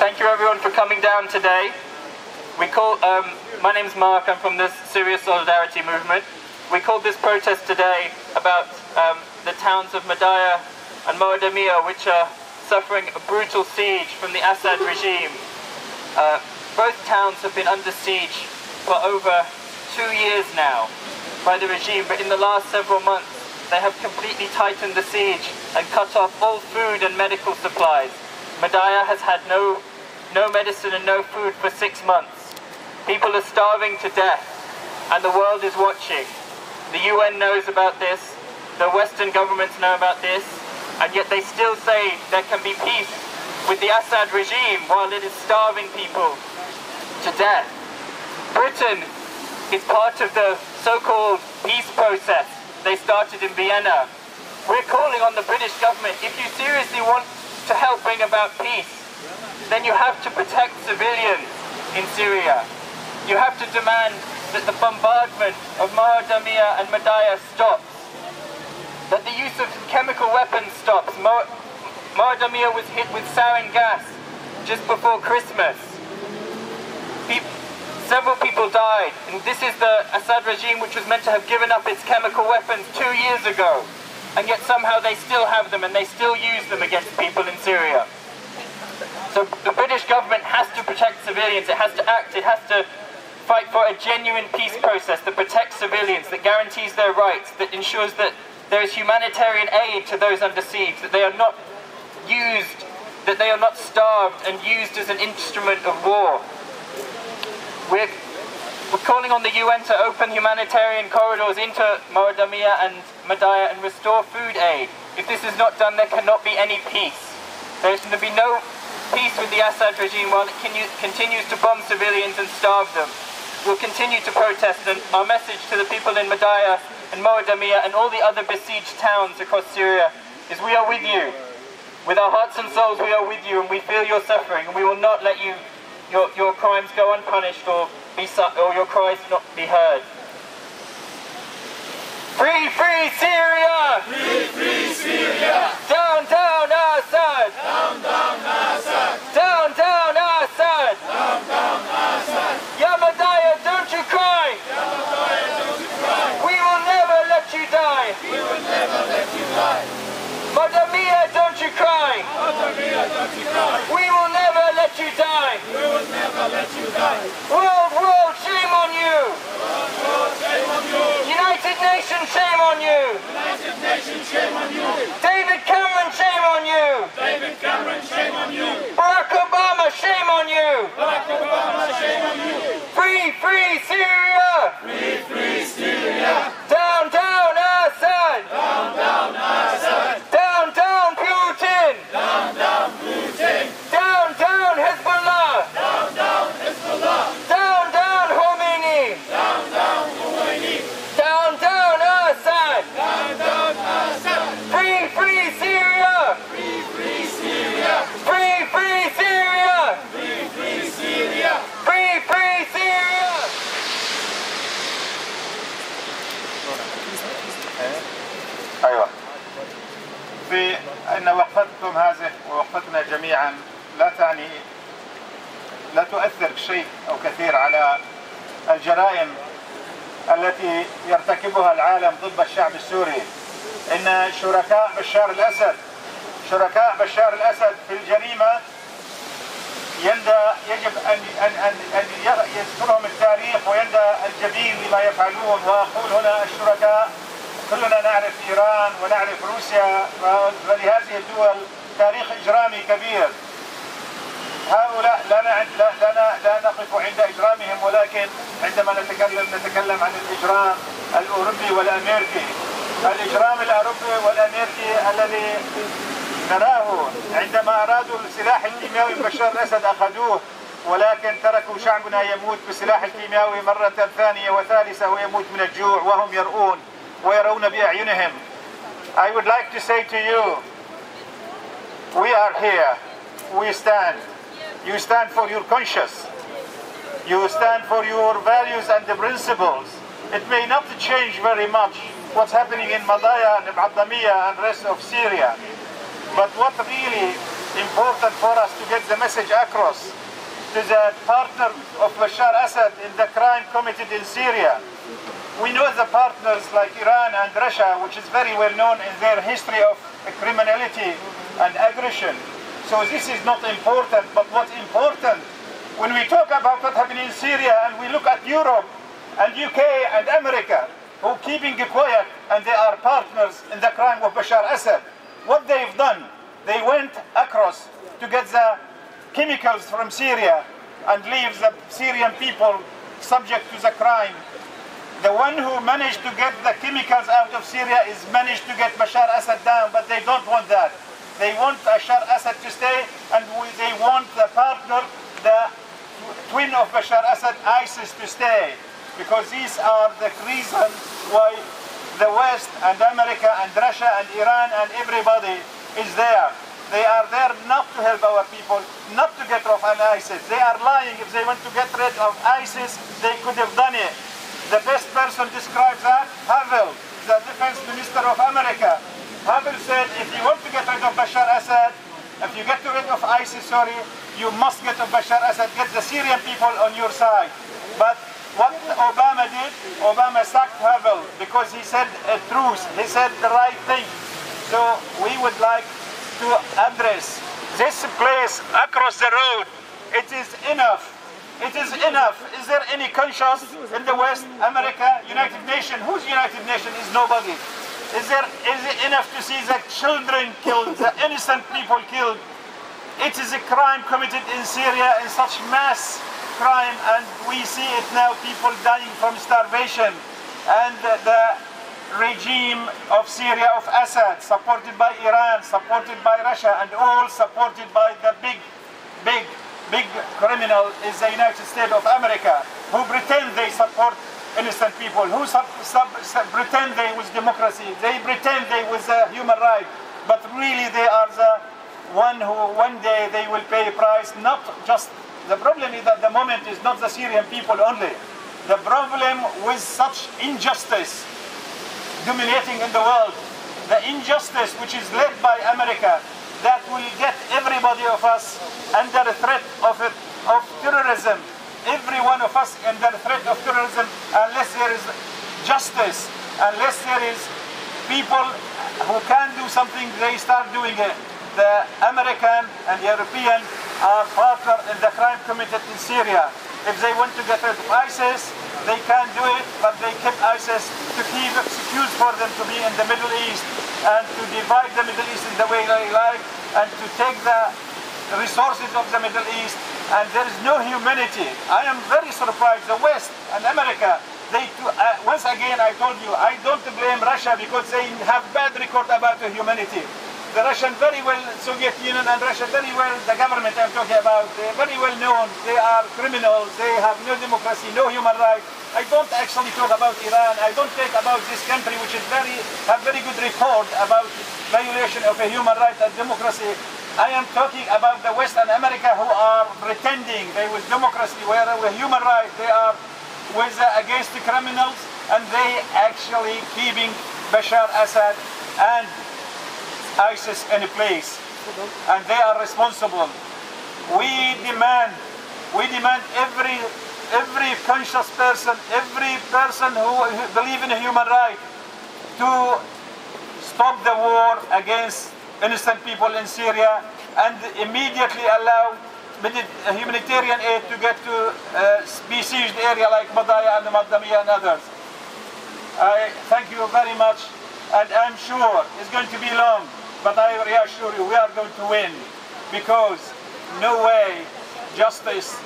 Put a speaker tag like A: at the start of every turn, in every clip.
A: Thank you everyone for coming down today. My name's Mark, I'm from the Syria Solidarity Movement. We called this protest today about the towns of Madaya and Moadamia, which are suffering a brutal siege from the Assad regime. Both towns have been under siege for over 2 years now by the regime, but in the last several months they have completely tightened the siege and cut off all food and medical supplies. Madaya has had no medicine and no food for 6 months. People are starving to death and the world is watching. The UN knows about this, the Western governments know about this, and yet they still say there can be peace with the Assad regime while it is starving people to death. Britain is part of the so-called peace process they started in Vienna. We're calling on the British government, if you seriously want to help bring about peace, then you have to protect civilians in Syria. You have to demand that the bombardment of Moadamia and Madaya stops, that the use of chemical weapons stops. Moadamia was hit with sarin gas just before Christmas. Several people died, and this is the Assad regime which was meant to have given up its chemical weapons 2 years ago, and yet somehow they still have them and they still use them against people in Syria. So the British government has to protect civilians, it has to act, it has to fight for a genuine peace process that protects civilians, that guarantees their rights, that ensures that there is humanitarian aid to those under siege, that they are not used, that they are not starved and used as an instrument of war. We're calling on the UN to open humanitarian corridors into Moadamia and Madaya and restore food aid. If this is not done, there cannot be any peace. There is going to be no peace with the Assad regime while it continues to bomb civilians and starve them. We'll continue to protest, and our message to the people in Madaya and Moadamia and all the other besieged towns across Syria is we are with you. With our hearts and souls we are with you, and we feel your suffering, and we will not let your crimes go unpunished or your cries not be heard. Free, free Syria!
B: Free, free Syria!
A: Down, down Assad!
B: Down, down Assad!
A: Down, down Assad!
B: Down, down Assad!
A: Ya Madaya, don't you cry!
B: Ya Madaya, don't you cry!
A: We will never let you die!
B: We will never let you die!
A: Moadamia, don't you cry!
B: Moadamia, don't you cry!
A: We will never let you die!
B: We will never let you die!
A: World, shame on you!
B: World, shame on you!
A: United Nations, shame on you!
B: United Nations, shame on you!
A: David Cameron, shame on you!
B: David Cameron, shame on you!
A: Barack Obama, shame on you!
B: Barack Obama, shame on you!
A: Free, free Syria!
B: Free, free Syria!
A: Down, down Assad!
B: Down, down Assad!
A: Down, down Putin!
B: Down, down Putin!
A: Down, down Hezbollah!
B: Down, down Hezbollah!
A: Down, down Khomeini!
B: Down, down Khomeini!
A: Down, down Assad!
B: Down, down Assad!
A: Free, free Syria!
B: Free, free Syria!
A: Free, free Syria!
B: Free, free Syria!
A: Free, free Syria!
C: أيوة. في أن وقفتكم هذه ووقفتنا جميعا لا تؤثر شيء أو كثير على الجرائم التي يرتكبها العالم ضد الشعب السوري. إن شركاء بشار الأسد في الجريمة يجب أن يذكرهم التاريخ ويندى الجبين لما يفعلون. وأقول هنا الشركاء كلنا نعرف إيران ونعرف روسيا، ولهذه الدول تاريخ إجرامي كبير. هؤلاء لا نقف عند إجرامهم، ولكن عندما نتكلم عن الإجرام الأوروبي والأمريكي. الإجرام الأوروبي والأمريكي الذي نراه عندما أرادوا السلاح الكيميائي بشار الأسد أخذوه، ولكن تركوا شعبنا يموت بالسلاح الكيميائي مرة ثانية وثالثة ويموت من الجوع وهم يرؤون ويرون بأعينهم. I would like to say to you, we are here, we stand. You stand for your conscience. You stand for your values and the principles. It may not change very much what's happening in Madaya and Moadamia and rest of Syria, but what really important for us to get the message across to the partner of Bashar Assad in the crime committed in Syria. We know the partners like Iran and Russia, which is very well known in their history of criminality and aggression. So this is not important, but what's important, when we talk about what happened in Syria and we look at Europe and UK and America, who are keeping quiet and they are partners in the crime of Bashar Assad, what they've done, they went across to get the chemicals from Syria and leave the Syrian people subject to the crime. The one who managed to get the chemicals out of Syria is managed to get Bashar Assad down, but they don't want that. They want Bashar Assad to stay, and they want the partner, the twin of Bashar Assad, ISIS, to stay. Because these are the reasons why the West and America and Russia and Iran and everybody is there. They are there not to help our people, not to get rid of ISIS. They are lying. If they want to get rid of ISIS, they could have done it. The best person describes that, Havel, the defense minister of America. Havel said, if you want to get rid of Bashar Assad, if you get rid of ISIS, you must get rid of Bashar Assad, get the Syrian people on your side. But what Obama did, Obama sacked Havel because he said a truth, he said the right thing. So we would like to address this place across the road. It is enough. It is enough. Is there any conscience in the West, America, United Nations? Whose United Nations is nobody? Is it enough to see the children killed, the innocent people killed? It is a crime committed in Syria in such mass crime, and we see it now, people dying from starvation. And the regime of Syria, of Assad, supported by Iran, supported by Russia, and all supported by the big criminal is the United States of America, who pretend they support innocent people, who pretend they with democracy, they pretend they with human rights, but really they are the one who one day they will pay a price. Not just, the problem is that the moment is not the Syrian people only. The problem with such injustice dominating in the world, the injustice which is led by America, that will get everybody of us under the threat of terrorism. Every one of us under the threat of terrorism, unless there is justice, unless there is people who can do something, they start doing it. The American and European are partner in the crime committed in Syria. If they want to get rid of ISIS, they can do it, but they kept ISIS to keep excuse for them to be in the Middle East and to divide the Middle East in the way they like and to take the resources of the Middle East, and there is no humanity. I am very surprised, the West and America, once again I told you, I don't blame Russia because they have bad record about the humanity. The Russian very well, Soviet Union and Russia very well, the government I'm talking about, they're very well known, they are criminals, they have no democracy, no human rights. I don't actually talk about Iran, I don't talk about this country which is have very good record about violation of a human right and democracy. I am talking about the West and America who are pretending they with democracy, where with human rights, they are against the criminals, and they actually keeping Bashar Assad and ISIS in place, and they are responsible. We demand every conscious person, every person who believes in human rights, to stop the war against innocent people in Syria and immediately allow humanitarian aid to get to besieged area like Madaya and Madamiya and others. I thank you very much, and I'm sure it's going to be long, but I reassure you we are going to win, because no way justice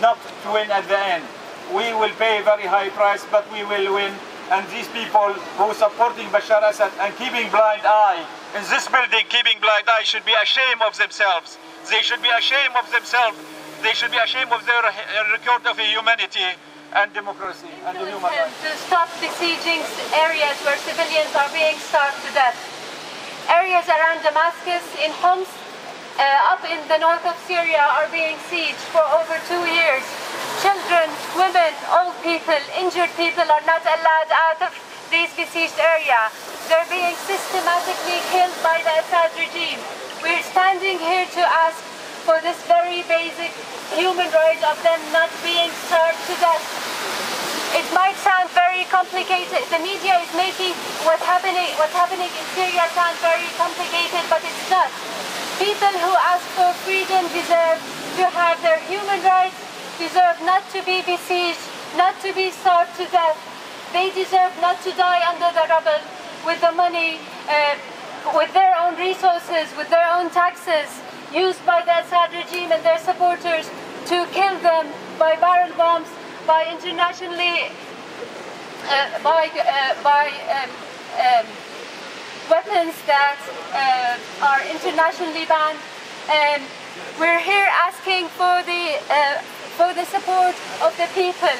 C: not to win at the end. We will pay a very high price, but we will win. And these people who are supporting Bashar Assad and keeping blind eye in this building, keeping blind eye, should be ashamed of themselves. They should be ashamed of themselves. They should be ashamed of their record of humanity and democracy and human rights.
D: To stop besieging areas where civilians are being starved to death. Areas around Damascus, in Homs, up in the north of Syria, are being sieged for over 2 years. Children, women, old people, injured people are not allowed out of these besieged areas. They're being systematically killed by the Assad regime. We're standing here to ask for this very basic human right of them not being starved to death. It might sound very complicated. The media is making what's happening in Syria sound very complicated, but it's not. People who ask for freedom deserve to have their human rights, deserve not to be besieged, not to be starved to death. They deserve not to die under the rubble with the money, with their own resources, with their own taxes, used by the Assad regime and their supporters to kill them by barrel bombs, by internationally, weapons that are internationally banned. We're here asking for the support of the people.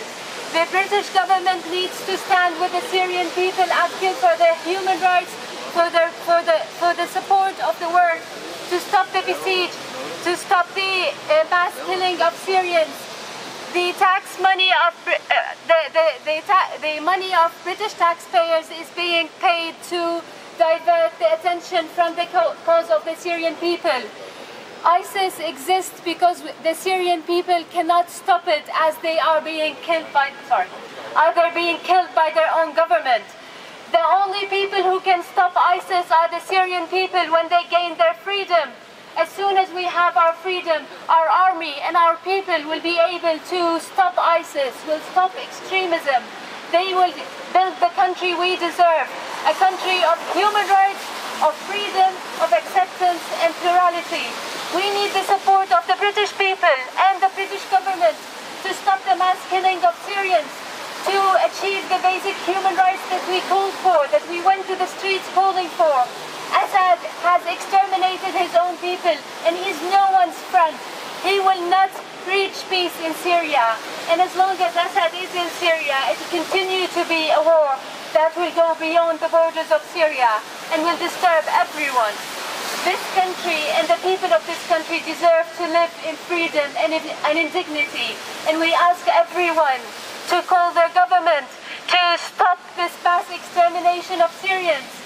D: The British government needs to stand with the Syrian people, asking for their human rights, for the support of the world, to stop the besiege, to stop the mass killing of Syrians. The tax money of the money of British taxpayers is being paid to divert the attention from the cause of the Syrian people. ISIS exists because the Syrian people cannot stop it, as they are being killed by their own government. The only people who can stop ISIS are the Syrian people when they gain their freedom. As soon as we have our freedom, our army and our people will be able to stop ISIS, will stop extremism. They will build the country we deserve, a country of human rights, of freedom, of acceptance and plurality. We need the support of the British people and the British government to stop the mass killing of Syrians, to achieve the basic human rights that we called for, that we went to the streets calling for. Assad has exterminated his own people and he's no one's friend. He will not reach peace in Syria. And as long as Assad is in Syria, it will continue to be a war that will go beyond the borders of Syria and will disturb everyone. This country and the people of this country deserve to live in freedom and in dignity. And we ask everyone to call their government to stop this mass extermination of Syrians.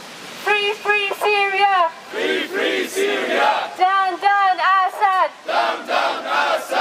D: Free, free Syria!
B: Free, free Syria!
D: Down, down Assad!
B: Down, down Assad!